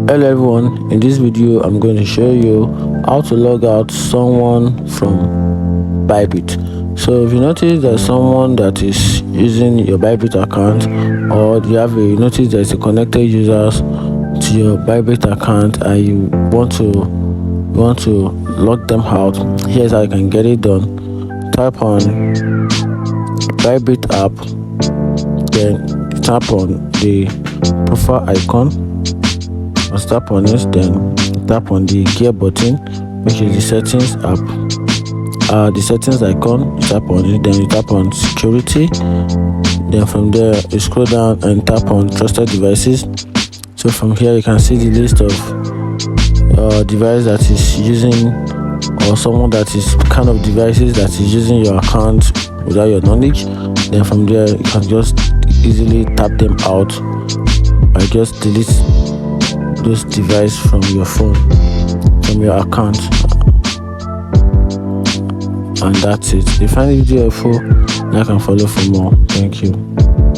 Hello everyone, in this video I'm going to show you how to log out someone from Bybit. So if you notice there's someone that is using your Bybit account, or you notice there's a connected users to your Bybit account and you want to log them out, here's how you can get it done. Tap on Bybit app, then tap on the profile icon. Once tap on it, then tap on the gear button, which is the settings app, the settings icon. You tap on it, then you tap on security, then from there you scroll down and tap on trusted devices. So from here you can see the list of device that is using, or someone that is kind of devices that is using your account without your knowledge. Then from there you can just easily tap them out by just delete those devices from your phone, from your account, and that's it. If you find the video helpful, like and follow for more. Thank you.